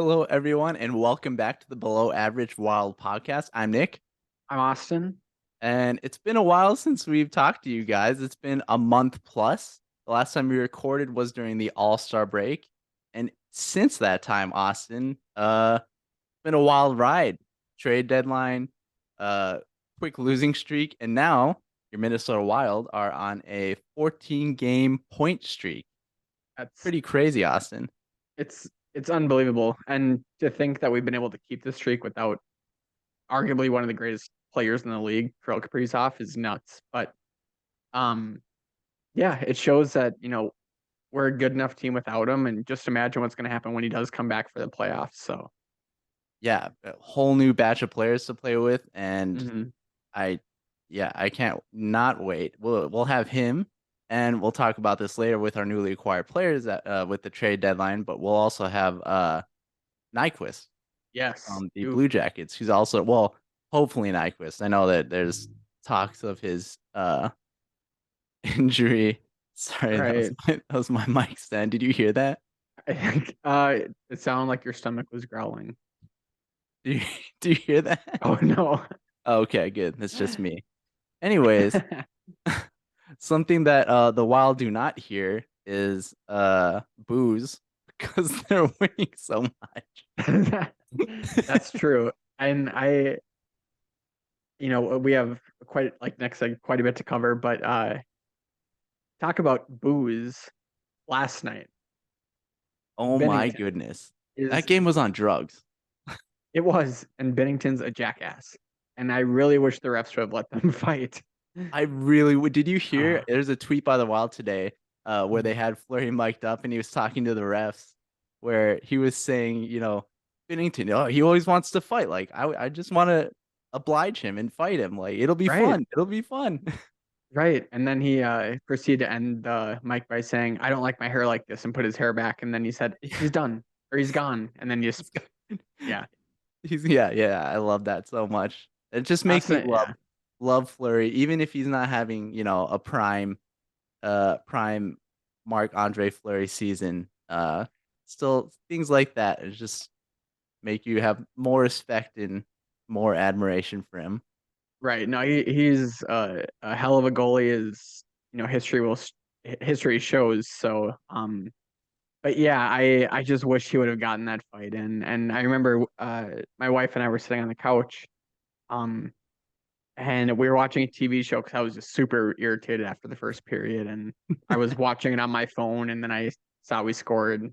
Hello, everyone, and welcome back to the Below Average Wild podcast. I'm Nick, I'm Austin. and it's been a while since we've talked to you guys. It's been a month plus. The last time we recorded was during the All-Star break, and since that time, Austin, it's been a wild ride. Trade deadline, uh, quick losing streak, and now your Minnesota Wild are on a 14-game point streak. That's Pretty crazy, Austin. it's unbelievable. And to think that we've been able to keep this streak without arguably one of the greatest players in the league, Kirill Kaprizov, is nuts. But um yeah, it shows that, we're a good enough team without him, and just imagine what's gonna happen when he does come back for the playoffs. So Yeah, a whole new batch of players to play with, and mhm. I, yeah, I can't not wait. We'll have him, and we'll talk about this later with our newly acquired players that with the trade deadline. But we'll also have Nyquist Yes. from the You Blue Jackets, who's also hopefully Nyquist. I know that there's talks of his injury. Sorry, right. that was my mic stand. Did you hear that? I think it sounded like your stomach was growling. Do you, do you hear that? Oh no. Okay, good. That's just me. Anyways. Something that the Wild do not hear is booze because they're winning so much. That's true. And we have quite a bit to cover, but talk about booze last night. Oh my Bennington goodness. That is game was on drugs. it was, and Bennington's a jackass. And I really wish the refs would have let them fight. I really would. Did you hear? Ah, There's a tweet by the Wild today where they had Fleury mic'd up and he was talking to the refs where he was saying, Bennington, oh, he always wants to fight. Like, I just want to oblige him and fight him. Like, it'll be right, fun. It'll be fun. right. And then he proceeded to end the mic by saying, "I don't like my hair like this," and put his hair back. And then he said, "He's done or he's gone." And then just yeah, Yeah, I love that so much. It just makes me yeah, love Flurry, even if he's not having, a prime Marc Andre Fleury season. Still things like that is just make you have more respect and more admiration for him. right. No, he's a hell of a goalie. Is history shows. So but yeah, I just wish he would have gotten that fight in. And I remember my wife and I were sitting on the couch, um, and we were watching a TV show because I was just super irritated after the first period, and I was watching it on my phone, and then I saw we scored, and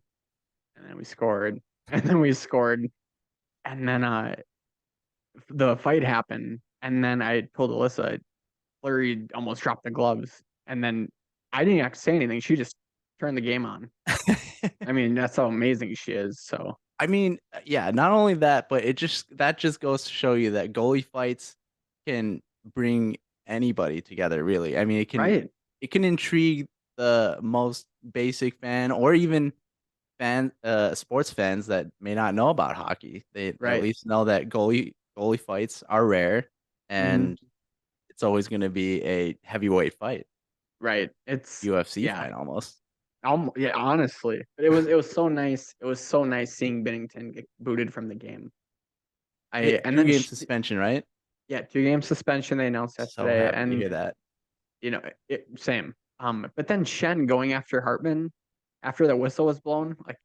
then we scored, and then we scored, and then the fight happened, and then I told Alyssa, Flurry almost dropped the gloves, and then I didn't have to say anything. She just turned the game on. I mean, that's how amazing she is. So. I mean, yeah, not only that, but that just goes to show you that goalie fights can bring anybody together, really. I mean, Right. it can intrigue the most basic fan or even sports fans that may not know about hockey. They at Right. least know that goalie fights are rare Hmm. and it's always going to be a heavyweight fight, Right. It's UFC yeah. fight almost. Yeah, honestly. But it was so nice. It was so nice seeing Bennington get booted from the game. I and Two then game suspension, right? yeah, 2 game suspension they announced that So today. happy to hear And that. same. But then Shen going after Hartman after the whistle was blown, like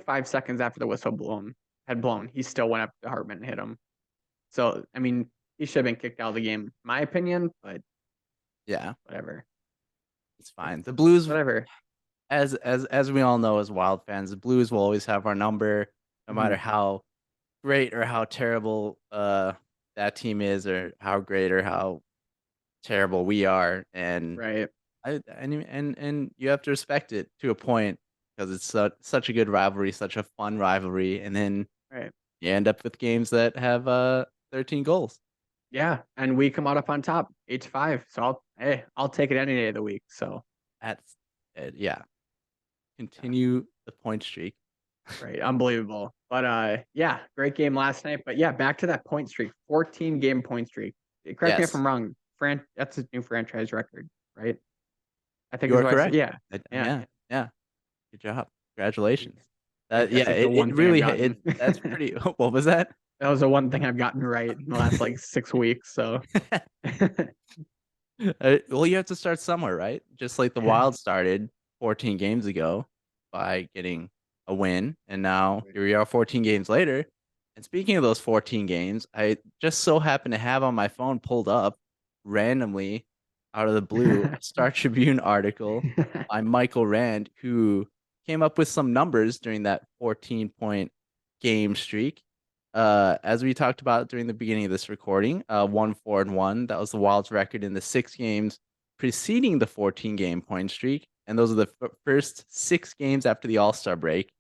5 seconds after the whistle had blown, he still went up to Hartman and hit him. So I mean, he should have been kicked out of the game, my opinion, but Yeah, whatever. it's fine. The It's Blues, whatever. as we all know as Wild fans, the Blues will always have our number, no matter Mhm. how great or how terrible that team is, or how great or how terrible we are. And Right. and you have to respect it to a point because it's such a good rivalry, such a fun rivalry, and then Right. you end up with games that have 13 goals. Yeah, and we come out up on top, 8-5. So I'll take it any day of the week. So That's yeah. uh, Continue the point streak. right, unbelievable. But yeah, great game last night. But yeah, back to that point streak, 14 game point streak. Correct me if Yes, I'm wrong. That's a new franchise record, right? I think you is are what I said. correct. Yeah, yeah, Yeah, yeah. Good job. Congratulations. That's Yeah, like the it one thing I've really gotten. that's pretty. What was that? That was the one thing I've gotten right in the last like 6 weeks. So Well, you have to start somewhere, right? Just like the Wild started 14 games ago by getting a win, and now here we are 14 games later. And speaking of those 14 games, I just so happen to have on my phone pulled up randomly out of the blue a Star Tribune article by Michael Rand, who came up with some numbers during that 14-point game streak. As we talked about during the beginning of this recording, 1-4-1. That was the Wild's record in the 6 games preceding the 14-game point streak, and those are the first 6 games after the All-Star break.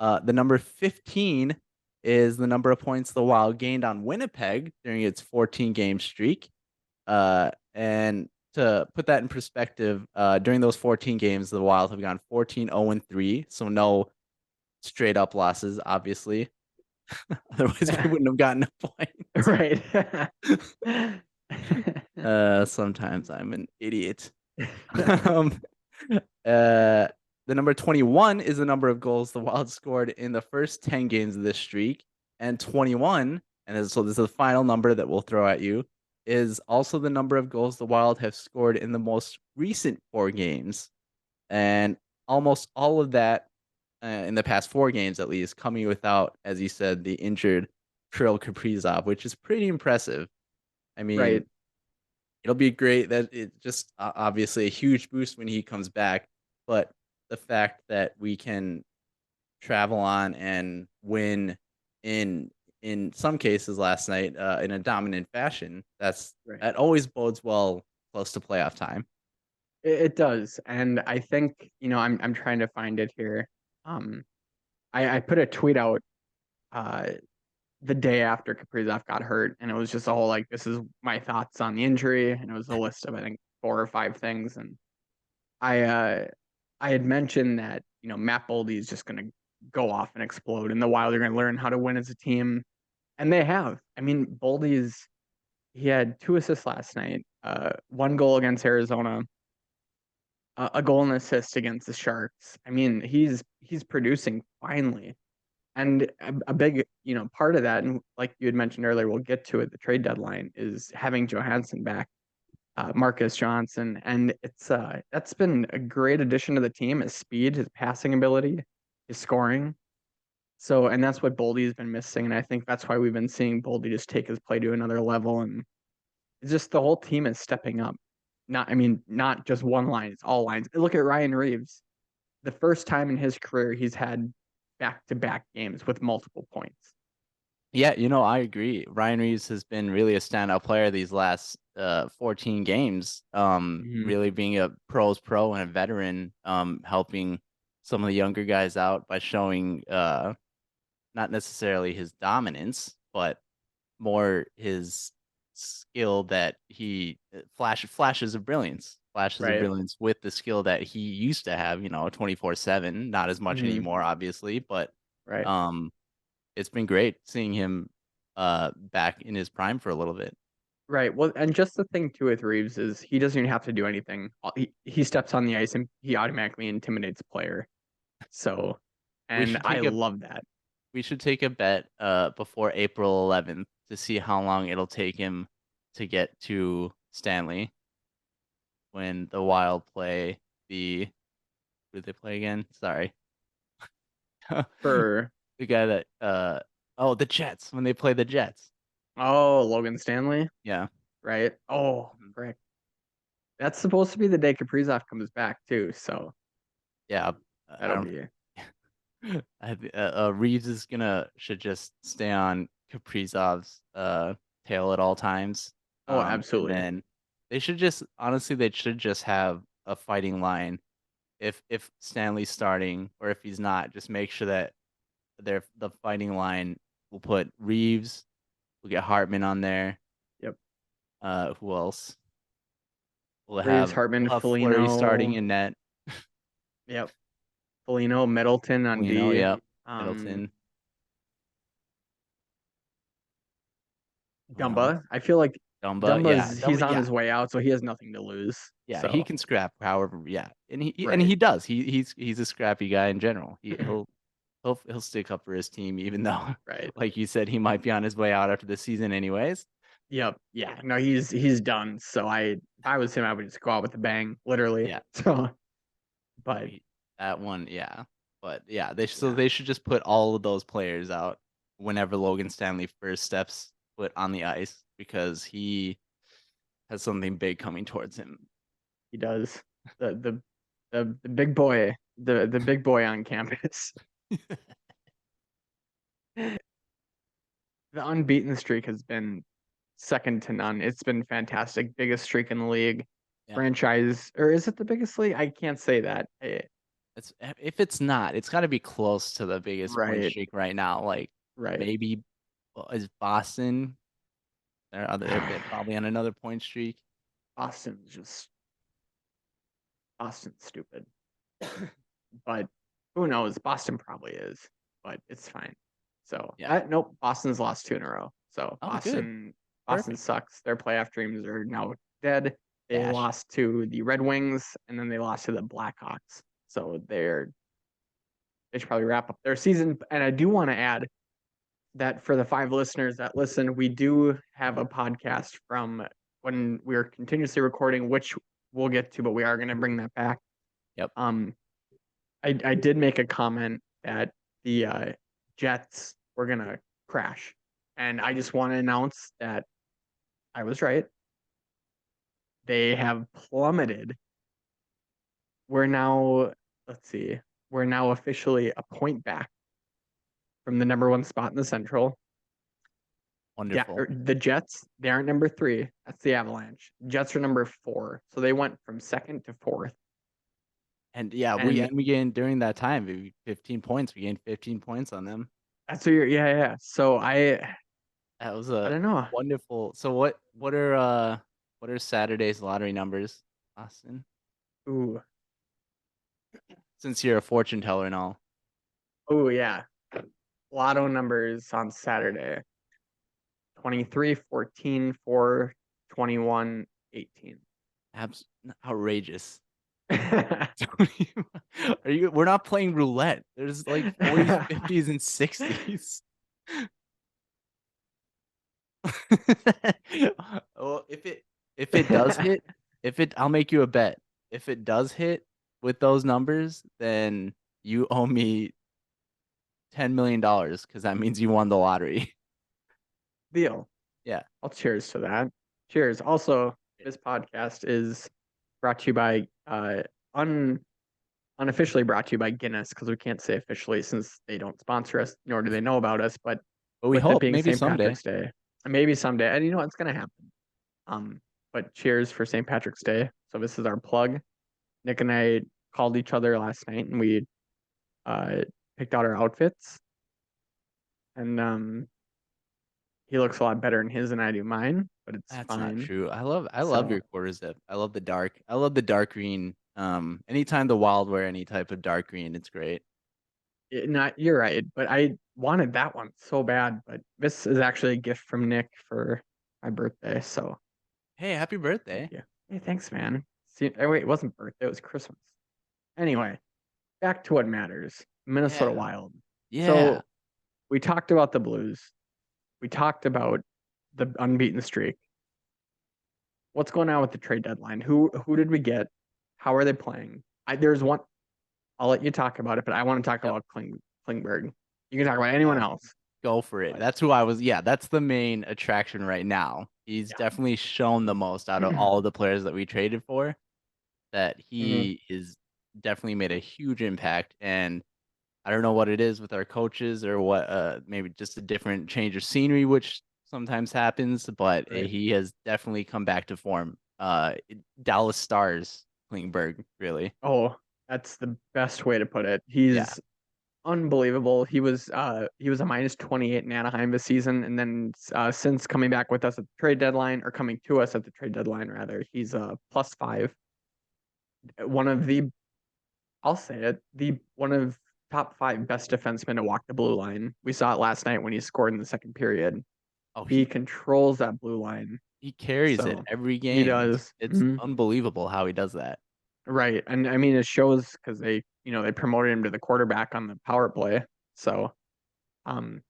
The number 15 is the number of points the Wild gained on Winnipeg during its 14-game streak. And to put that in perspective, during those 14 games, the Wild have gone 14-0-3, so no straight up losses, obviously. Otherwise, we wouldn't have gotten a point. Right. Sometimes I'm an idiot. um, uh, the number 21 is the number of goals the Wild scored in the first 10 games of this streak, and 21, so this is the final number that we'll throw at you, is also the number of goals the Wild have scored in the most recent 4 games, and almost all of that in the past 4 games at least, coming without, as you said, the injured Kirill Kaprizov, which is pretty impressive. I mean, Right. it'll be great that it just obviously a huge boost when he comes back, but the fact that we can travel on and win in some cases last night in a dominant fashion, Right. that always bodes well close to playoff time. It does. And I think, I'm trying to find it here. Um, I put a tweet out uh the day after Kaprizov got hurt, and it was just a whole like, this is my thoughts on the injury, and it was a list of I think 4 or 5 things. And I I had mentioned that, Matt Boldy is just gonna go off and explode, and the Wild are gonna learn how to win as a team. And they have. I mean, he had 2 assists last night, 1 goal against Arizona, a goal and assist against the Sharks. I mean, he's producing finally. And a big, part of that, and like you had mentioned earlier, we'll get to it, the trade deadline, is having Johansson back, Marcus Johnson. And that's been a great addition to the team, his speed, his passing ability, his scoring. So, and that's what Boldy's been missing. And I think that's why we've been seeing Boldy just take his play to another level. And it's just the whole team is stepping up. Not just one line, it's all lines. Look at Ryan Reeves. The first time in his career he's had back-to-back games with multiple points. Yeah, I agree. Ryan Reeves has been really a standout player these last 14 games. Mhm. Really being a pros pro and a veteran, helping some of the younger guys out by showing not necessarily his dominance, but more his skill that he flashes of Right. brilliance with the skill that he used to have, 24/7, not as much Mhm. anymore, obviously, but Right. um it's been great seeing him back in his prime for a little bit. Right. Well, and just the thing too with Reeves is he doesn't even have to do anything. He steps on the ice and he automatically intimidates a player. So, We and should I take a love that. we should take a bet before April 11th to see how long it'll take him to get to Stanley when the Wild play the who did they play again? Sorry. For The guy that the Jets when they play the Jets. Logan Stanley, Yeah. right? Oh, Mhm. correct. That's supposed to be the day Kaprizov comes back too. So Yeah. I that'll don't be Reeves should just stay on Kaprizov's tail at all times. And absolutely. then they should just have a fighting line. If Stanley's starting or if he's not, just make sure that the fighting line will put Reeves, we'll get Hartman on there. Yep. Who else? Reeves, Hartman, We'll have Fleury starting Foligno. in net. Yep. Foligno, Middleton on D. Yep. Um, Middleton. Who else? Dumba. I feel like Dumba. Yeah. He's Dumba. on Yeah. his way out, so he has nothing to lose. Yeah, he So can scrap however, yeah. And he right. does. He's a scrappy guy in general. He'll he'll stick up for his team, even though, Right. like you said, he might be on his way out after the season, anyways. Yep. Yeah. No, he's done. So if I was him, I would just go out with a bang, literally. Yeah, So, no, but that one, yeah. But yeah, yeah, they should just put all of those players out whenever Logan Stanley first steps foot on the ice because he has something big coming towards him. he does. The the the big boy, the big boy on campus. The unbeaten streak has been second to none. It's been fantastic. Biggest streak in the league. Yeah, Franchise, or is it the biggest league? I can't say that. it's if it's not, it's got to be close to the biggest point Right, streak right now. Like right. maybe is Boston? They're probably on another point streak. Austin's just Austin's stupid. But who knows? Boston probably is, but it's fine. So Yeah. nope, Boston's lost two in a row. So Oh, good. Boston Perfect. sucks. Their playoff dreams are now dead. They Dash. lost to the Red Wings and then they lost to the Blackhawks. So they should probably wrap up their season. And I do want to add that for the 5 listeners that listen, we do have a podcast from when we were continuously recording, which we'll get to, but we are going to bring that back. Yep. I did make a comment that the Jets were gonna crash, and I just want to announce that I was right. They have plummeted. We're now, let's see, we're now officially a point back from the number 1 spot in the Central. Yeah, Wonderful. the Jets, they aren't number 3. That's the Avalanche. Jets are number 4, so they went from second to fourth. And yeah, And we gained during that time 15 points. We gained 15 points on them. that's what yeah. So That was I a don't know. wonderful. So what are Saturday's lottery numbers, Austin? Ooh, Since you're a fortune teller and all. ooh, yeah. Lotto numbers on Saturday. 23, 14, 4, 21, 18. Abs outrageous. Are you we're not playing roulette. There's like 40s, 50s, and 60s. Well, if it does hit, if it I'll make you a bet. If it does hit with those numbers, then you owe me $10 million because that means you won the lottery. Deal. Yeah. I'll cheers to that. Cheers. Also, this podcast is brought to you by unofficially brought to you by Guinness because we can't say officially since they don't sponsor us, nor do they know about us. But But we with it hope being maybe St. someday. Patrick's Day, and maybe someday, and you know what's gonna happen. But cheers for St. Patrick's Day. So this is our plug. Nick and I called each other last night and we uh picked out our outfits. And he looks a lot better in his than I do mine, but it's That's not fine. true. I love So your quarter zip. I love the dark green. Anytime the wild wear any type of dark green, it's great. not you're right, but I wanted that one so bad. But this is actually a gift from Nick for my birthday. So Hey, happy thank birthday. you. Hey, thanks, man. See, oh, wait, it wasn't birthday, it was Christmas. Anyway, back to what matters. Minnesota Yeah. Wild. Yeah. So we talked about the Blues. We talked about the unbeaten streak. What's going on with the trade deadline? Who did we get? How are they playing? There's one. I'll let you talk about it, but I want to talk Yep. about Klingberg. You can talk about anyone Oh, else, go for it. but That's who I was. Yeah, that's the main attraction right now. He's definitely shown the most out of yeah. all of the players that we traded for. That Mhm. he is definitely made a huge impact. And I don't know what it is with our coaches or what, maybe just a different change of scenery, which sometimes happens, but Right. he has definitely come back to form. Dallas Stars, Klingberg, really. Oh, that's the best way to put it. Yeah. He's unbelievable. He was a minus 28 in Anaheim this season, and then since coming back with us at the trade deadline, or coming to us at the trade deadline rather, he's plus 5. One of the I'll say it, the one of top 5 best defensemen to walk the blue line. We saw it last night when he scored in the second period. Oh, He controls that blue line. he carries it So every he game. does. It's Mhm. unbelievable how he does that. Right. And I mean, it shows because they promoted him to the quarterback on the power play. So um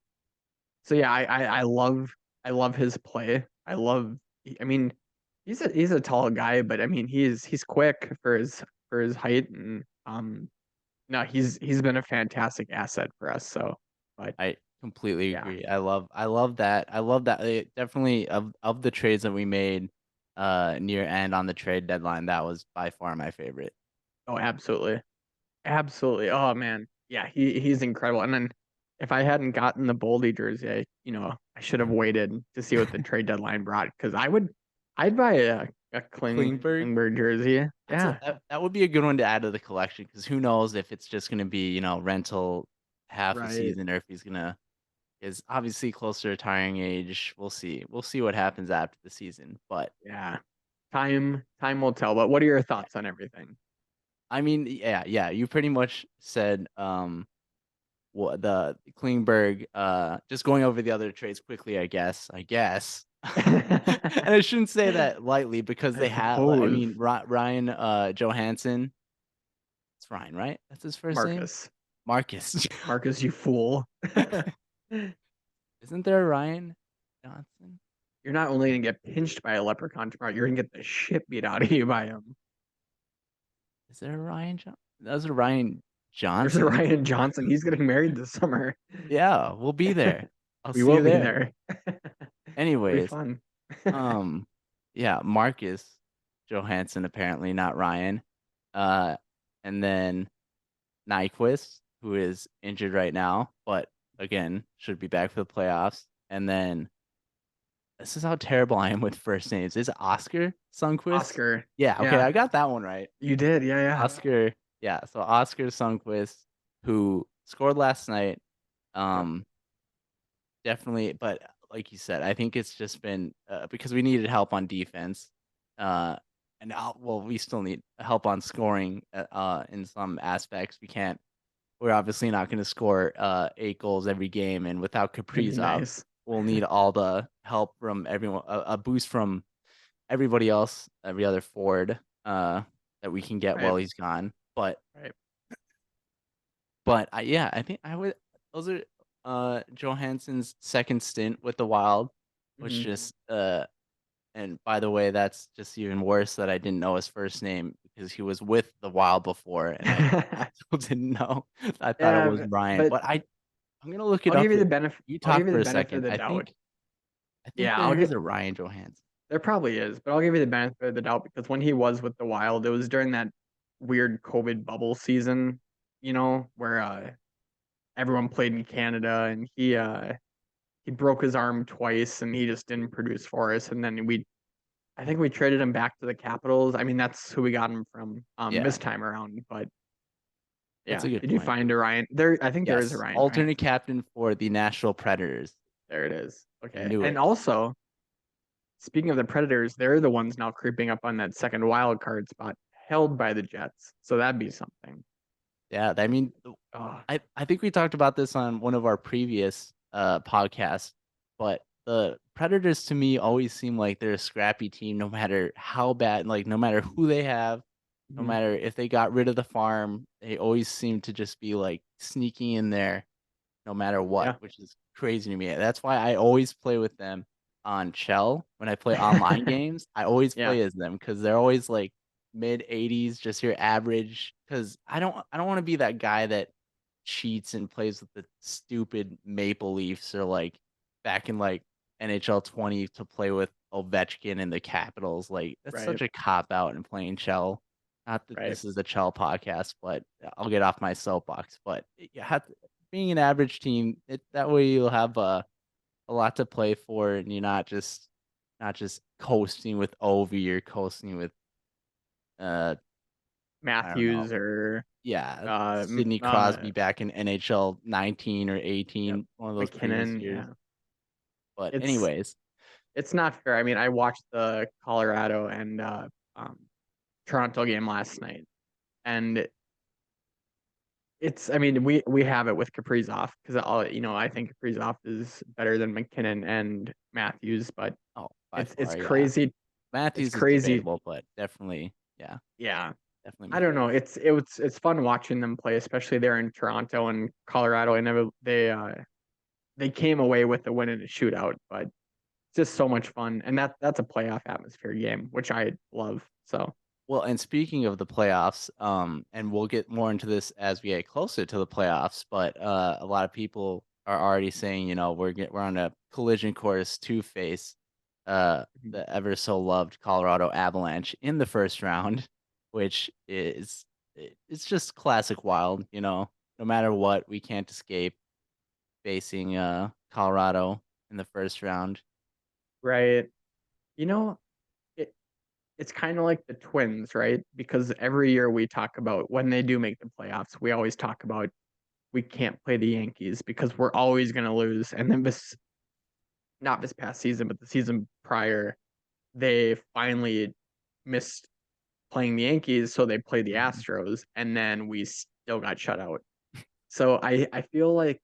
so yeah, I love his play. I mean, he's a tall guy, but I mean he's quick for his height, and no, he's been a fantastic asset for us. So, but I completely yeah. agree. I love that. I love that. It definitely of the trades that we made near end on the trade deadline, that was by far my favorite. Oh, absolutely. Absolutely. Oh man. Yeah, he's incredible. And then if I hadn't gotten the Boldy jersey, I should have waited to see what the trade deadline brought, because I'd buy a Klingberg, Klingberg jersey. Yeah, that would be a good one to add to the collection because who knows if it's just gonna be, rental half a right. season or if he's gonna is obviously close to retiring age. We'll see. We'll see what happens after the season. But Yeah. Time will tell. But what are your yeah, thoughts on everything? I mean, yeah, you pretty much said what the Klingberg, just going over the other trades quickly, I guess. And I shouldn't say that lightly because I they have, I suppose. mean, Ryan Johansson. It's Ryan, right? That's his first name? Marcus. Marcus. Marcus, you fool. Isn't there a Ryan Johnson? You're not only gonna get pinched by a leprechaun tomorrow, you're gonna get the shit beat out of you by him. Is there a Ryan John? That was a Ryan There's a Johnson. Ryan Johnson. He's getting married this summer. Yeah, we'll be there. I'll We see will you be there. there. It'll be Anyways, fun. um, yeah, Marcus Johansson apparently not Ryan. Uh, and then Nyquist, who is injured right now, but again should be back for the playoffs. And then this is how terrible I am with first names. Is it Oscar Sundqvist? Oscar. Yeah, okay, Yeah, I got that one right. you did. Yeah, yeah. Oscar, yeah, so Oscar Sundqvist, who scored last night. Yep. Um, Definitely, but like you said, I think it's just been because we needed help on defense, uh, and well, we still need help on scoring in some aspects. We're obviously not going to score 8 goals every game, and without It'd be Kaprizov, nice. we'll need all the help from everyone, a boost from everybody else, every other forward that we can get Right. while he's gone. But Right. yeah, I think I would. Those are Johansson's second stint with the Wild, which Hmm. just and by the way, that's just even worse that I didn't know his first name because he was with the Wild before, and I still didn't know. I thought it was Yeah, Ryan, but but I'm gonna look it up. You I'll give talk you for the a benefit second. of the I doubt. think Yeah, there is a Ryan Johansson. there probably is, but I'll give you the benefit of the doubt because when he was with the Wild, it was during that weird COVID bubble season, where everyone played in Canada, and he broke his arm twice and he just didn't produce for us. And then I think we traded him back to the Capitals. I mean, that's who we got him from Yeah, this time around. But that's yeah, a good did you point. find a Ryan? There, I think there is a Yes, Ryan alternate Johansson. captain for the Nashville Predators. There it is. I Okay. knew And it. also, speaking of the Predators, they're the ones now creeping up on that second wild card spot held by the Jets. So that'd be something. Yeah, I mean, Oh, I think we talked about this on one of our previous podcasts, but the Predators to me always seem like they're a scrappy team no matter how bad, like no matter who they have, no mhm. matter if they got rid of the farm, they always seem to just be like sneaking in there no matter what, Yeah. which is crazy to me. That's why I always play with them on Shell when I play online games. I always Yeah. play as them because they're always like mid 80s, just your average. Because I don't want to be that guy that cheats and plays with the stupid Maple Leafs or like back in like NHL 20 to play with Ovechkin and the Capitals. Like that's Right. such a cop out in playing Shell. Not that Right. this is a Chell podcast, but I'll get off my soapbox. But you have to, being an average team, that way you'll have a lot to play for, and you're not just coasting with Ovi or coasting with uh I don't know. Matthews or Yeah, uh, M- Sidney uh, Crosby back in NHL 19 or yep, 18, one of those previous McKinnon. years. Yeah. But It's anyways, it's not fair. I mean, I watched the Colorado and um, Toronto game last night, and I mean, we have it with Kaprizov because I think Kaprizov is better than McKinnon and Matthews, but oh, by it's far, yeah. crazy. It's Matthews is crazy. debatable, but definitely, yeah. Yeah. Definitely I make don't it. know. It's fun watching them play, especially there in Toronto and Colorado. I never they came away with the win in a shootout, but it's just so much fun, and that's a playoff atmosphere game, which I love. So Well, and speaking of the playoffs, and we'll get more into this as we get closer to the playoffs, but a lot of people are already saying, we're on a collision course to face mhm. the ever so loved Colorado Avalanche in the first round, which is it's just classic wild, no matter what, we can't escape facing Colorado in the first round. Right, you know, it it's kind of like the Twins, right? Because every year we talk about when they do make the playoffs, we always talk about we can't play the Yankees because we're always going to lose. And then not this past season, but the season prior, they finally missed playing the Yankees, so they played the Mhm. Astros, and then we still got shut out. So I feel like,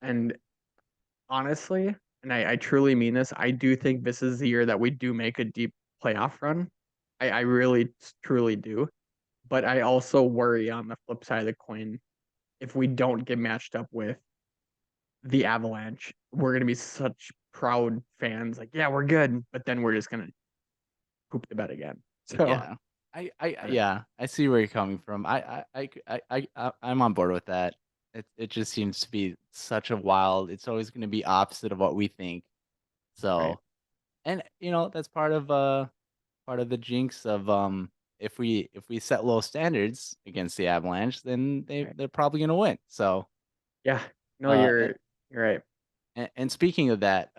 and honestly, and I truly mean this, I do think this is the year that we do make a deep playoff run. I really truly do. But I also worry on the flip side of the coin, if we don't get matched up with the Avalanche, we're gonna be such proud fans, like, yeah, we're good, but then we're just gonna poop the bed again. So Yeah. I don't know. Yeah, I see where you're coming from. I'm on board with that. It just seems to be such a wild. It's always going to be opposite of what we think. Right. So, and that's part of the jinx of if we set low standards against the Avalanche, then Right. they're probably going to win. So, Yeah. No, uh, you're right. and speaking of that,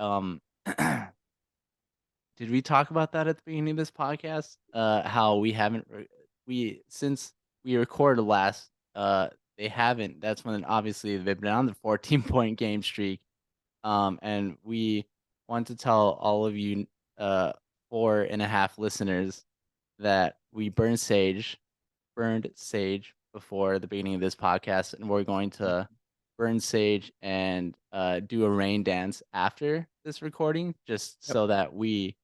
did we talk about that at the beginning of this podcast? How we haven't we since we recorded last, they haven't. That's when obviously they've been on the 14-point game streak. And we want to tell all of you, uh, 4.5 listeners that we burned sage before the beginning of this podcast, and we're going to burn sage and do a rain dance after this recording, just Yep. so that we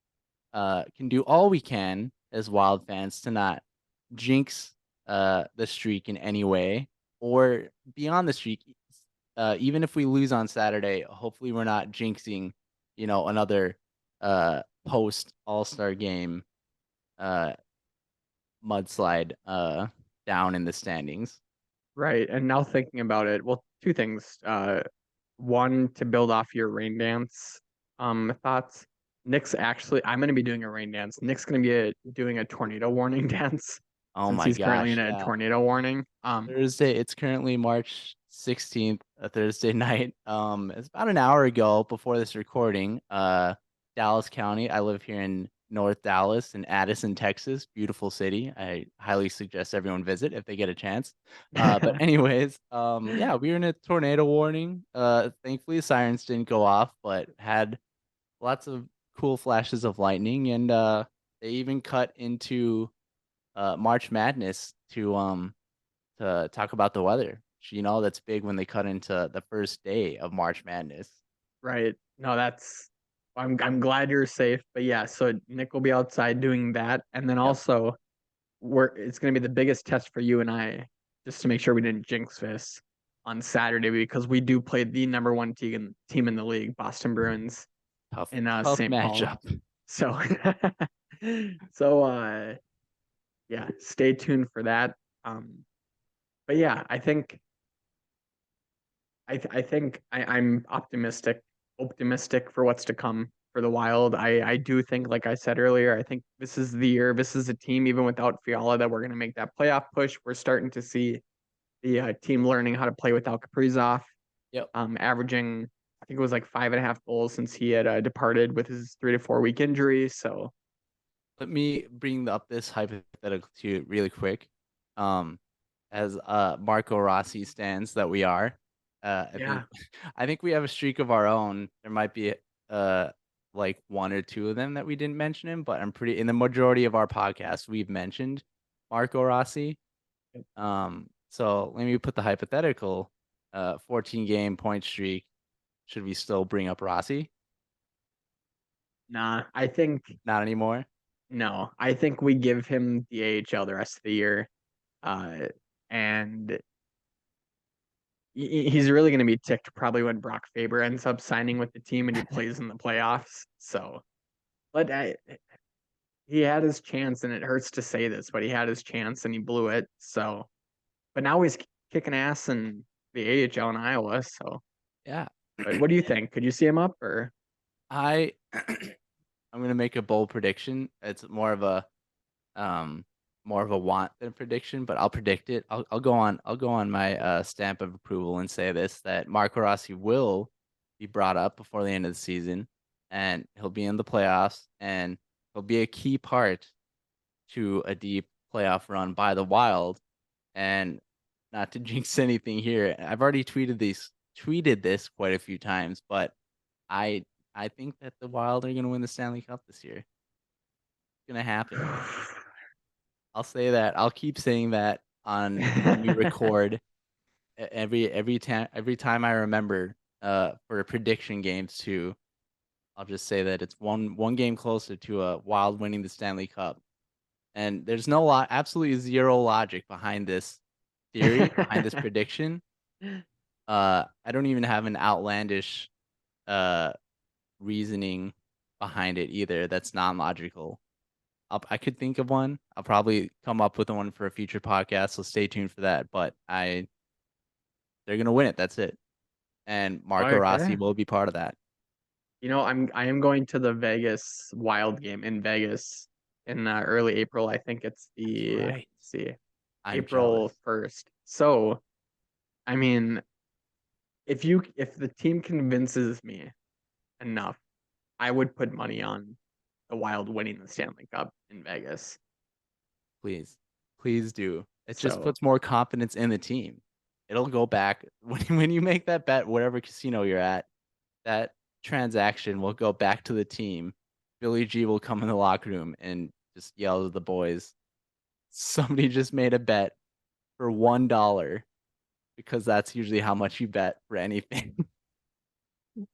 can do all we can as Wild fans to not jinx the streak in any way or beyond the streak. Even if we lose on Saturday, hopefully we're not jinxing, another post All Star game uh, mudslide down in the standings. Right. And now thinking about it, well, two things. One, to build off your rain dance thoughts. Nick's actually I'm gonna be doing a rain dance. Nick's gonna be doing a tornado warning dance Oh since my he's currently gosh, in a yeah. tornado warning. Thursday. It's currently March 16th, a Thursday night. It's about an hour ago before this recording. Dallas County. I live here in North Dallas in Addison, Texas. Beautiful city. I highly suggest everyone visit if they get a chance. But anyways, yeah, we were in a tornado warning. Thankfully sirens didn't go off, but had lots of cool flashes of lightning, and they even cut into March Madness to talk about the weather. That's big when they cut into the first day of March Madness. Right. No, that's I'm glad you're safe. But yeah, so Nick will be outside doing that. And then Yep. also it's gonna be the biggest test for you and I, just to make sure we didn't jinx this on Saturday because we do play the number one team in the league, Boston Bruins, Tough, in tough St. Paul. matchup. So so yeah, stay tuned for that. Um but yeah, I think I'm optimistic for what's to come for the Wild. I do think, like I said earlier, I think this is the year. This is a team, even without Fiala, that we're going to make that playoff push. We're starting to see the team learning how to play without Kaprizov, Yep. averaging, I think it was like 5.5 goals since he had departed with his 3 to 4 week injury. So Let me bring up this hypothetical to you really quick. Um, as Marco Rossi stands that we are, I think yeah, I think we have a streak of our own. There might be uh like one or two of them that we didn't mention him, but I'm pretty in the majority of our podcasts we've mentioned Marco Rossi. So let me put the hypothetical 14 game point streak. Should we still bring up Rossi? nah, I think Not anymore. no, I think we give him the AHL the rest of the year. uh, and he's really going to be ticked probably when Brock Faber ends up signing with the team and he plays in the playoffs. So, but he had his chance, and it hurts to say this, but he had his chance and he blew it. So, but now he's kicking ass in the AHL in Iowa. So, Yeah. but what do you think? Could you see him up or? I I'm gonna make a bold prediction. It's um more of a want than a prediction, but I'll predict it. I'll go on my stamp of approval and say this, that Marco Rossi will be brought up before the end of the season, and he'll be in the playoffs, and he'll be a key part to a deep playoff run by the Wild. And not to jinx anything here, I've already tweeted this quite a few times, but I I think that the Wild are going to win the Stanley Cup this year. It's going to happen. I'll say that. I'll keep saying that on when we record every time I remember for prediction games too. I'll just say that it's one game closer to a Wild winning the Stanley Cup. And there's absolutely zero logic behind this theory, behind this prediction. I don't even have an outlandish uh reasoning behind it either that's non-logical. I could think of one. I'll probably come up with one for a future podcast, so stay tuned for that. But they're gonna win it. That's it. And Marco Rossi Okay. will be part of that. I am going to the Vegas Wild game in Vegas in early April. I think it's That's the, let's right. see, I'm April jealous. 1st. So, I mean, if the team convinces me enough, I would put money on the Wild winning the Stanley Cup in Vegas. Please, please do. It just So, puts more confidence in the team. It'll go back when you make that bet, whatever casino you're at. That transaction will go back to the team. Billy G will come in the locker room and just yell to the boys, somebody just made a bet for $1 because that's usually how much you bet for anything.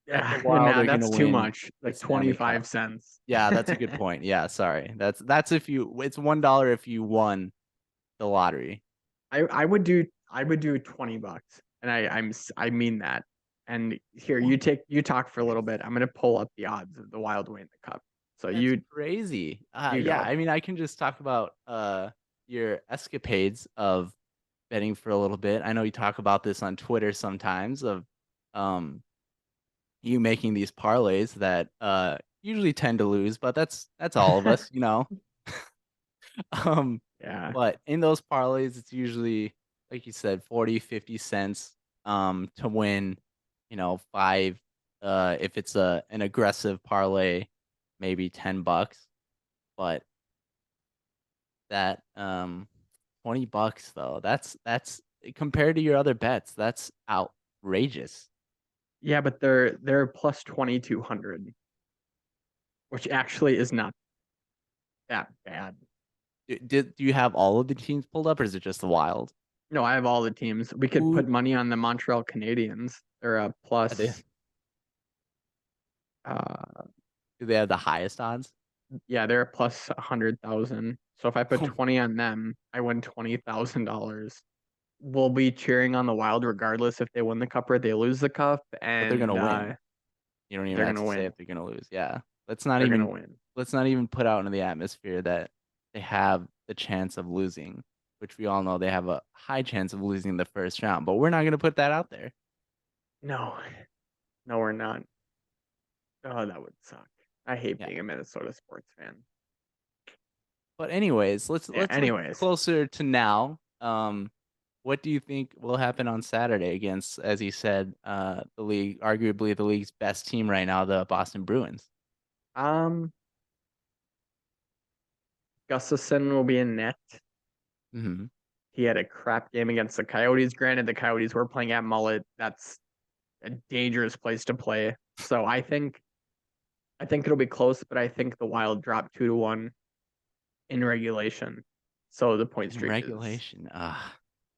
That the yeah, Wild nah, are gonna that's too win much. the Like Stanley Cup. 25 cents. Yeah, that's a good point. Yeah, sorry. That's if you it's $1 if you won the lottery. I would do $20. And I mean that. And here What? you talk for a little bit. I'm gonna pull up the odds of the Wild winning the cup. So That's crazy. you Yeah, go. I mean I can just talk about your escapades of betting for a little bit. I know you talk about this on Twitter sometimes of um you making these parlays that usually tend to lose, but that's all of us, you know. Um, Yeah. but in those parlays, it's usually, like you said, 40, 50 cents to win, five. If it's an aggressive parlay, maybe $10. But that $20 though, that's compared to your other bets, that's outrageous. Yeah, but they're plus 2200, which actually is not that bad. Do you have all of the teams pulled up, or is it just the Wild? No, I have all the teams. We could put Who money on the Montreal Canadiens. They're a are they? plus uh Do they have the highest odds? yeah, they're a plus 100,000. So if I put 20 on them, I win $20,000. We'll be cheering on the Wild regardless if they win the cup or they lose the cup, But they're gonna and win. You don't even they're have gonna to say win. if they're gonna lose. Yeah. They're gonna win. Let's not even put out into the atmosphere that they have the chance of losing, which we all know they have a high chance of losing the first round. But we're not gonna put that out there. No, no, we're not. Oh, that would suck. I hate Yeah. being a Minnesota sports fan. But anyways, Yeah. let's look Anyways, closer to now. What do you think will happen on Saturday against, as you said, the league, arguably the league's best team right now, the Boston Bruins? um, Gustafson will be in net. Hmm. He had a crap game against the Coyotes. Granted, the Coyotes were playing at Mullet. That's a dangerous place to play. So I think it'll be close, but I think the Wild dropped 2-1 in regulation. So the point In streak is regulation.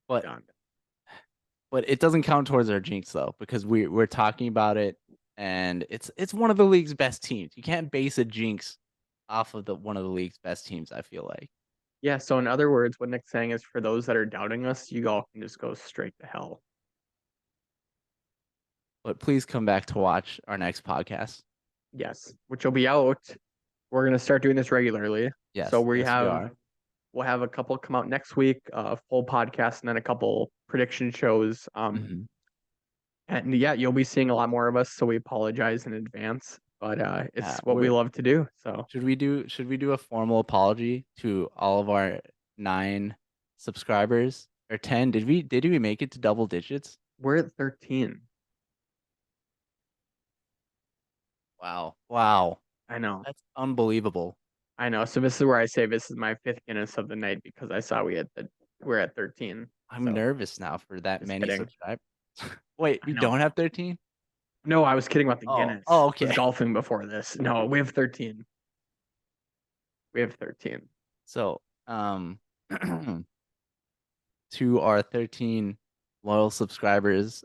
But done. but it doesn't count towards our jinx though, because we're talking about it, and it's one of the league's best teams. You can't base a jinx off of the one of the league's best teams, I feel like. Yeah, so in other words, what Nick's saying is for those that are doubting us, you all can just go straight to hell. But please come back to watch our next podcast. Yes, which will be out. We're gonna start doing this regularly. So Yes, yes, we are. we'll have a couple come out next week, a full podcast, and then a couple prediction shows. Mhm. And yeah, you'll be seeing a lot more of us, so we apologize in advance. But Yeah, it's what we we're love to do. So should we do a formal apology to all of our 9 subscribers or 10? Did we make it to double digits? we're at 13. Wow. Wow. I know. That's unbelievable. I know. So this is where I say this is my fifth Guinness of the night because I saw we're at 13. I'm So nervous now for that just many kidding. subscribers. Wait, I we know. don't have 13? No, I was kidding about the Oh, Guinness. oh, I was okay. golfing before this. No, we have 13. We have 13. So, to our 13 loyal subscribers,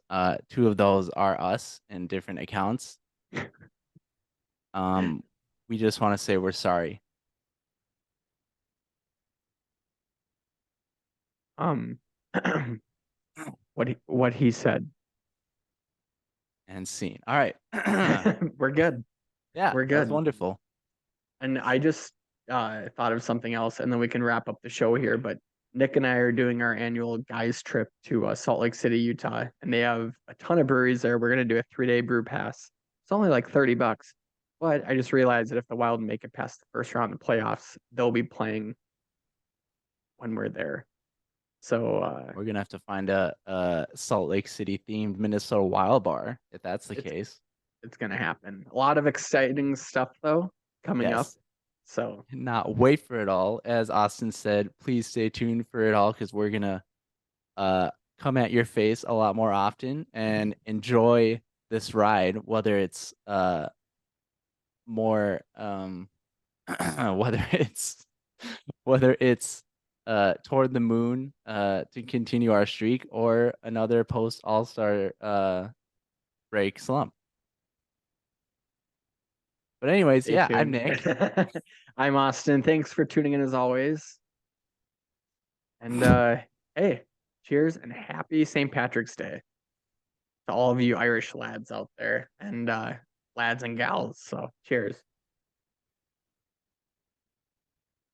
2 of those are us in different accounts. Um, we just want to say we're sorry. Um, what he said. And scene. All right. We're good. Yeah, We're that was good. wonderful. And I just thought of something else, and then we can wrap up the show here. But Nick and I are doing our annual guys trip to Salt Lake City, Utah, and they have a ton of breweries there. We're gonna do a 3-day brew pass. It's only like $30, but I just realized that if the Wild make it past the first round of the playoffs, they'll be playing when we're there. So We're gonna have to find a Salt Lake City themed Minnesota Wild Bar if that's the it's case. it's gonna happen. A lot of exciting stuff though coming up. Yes. So Not wait for it all. As Austin said, please stay tuned for it all because we're gonna uh come at your face a lot more often and enjoy this ride, whether it's more whether it's whether it's toward the moon to continue our streak or another post All-Star break slump. But anyways, stay yeah, I'm tuned. Nick. I'm Austin. Thanks for tuning in as always. And hey, cheers and happy St. Patrick's Day to all of you Irish lads out there and lads and gals. So cheers.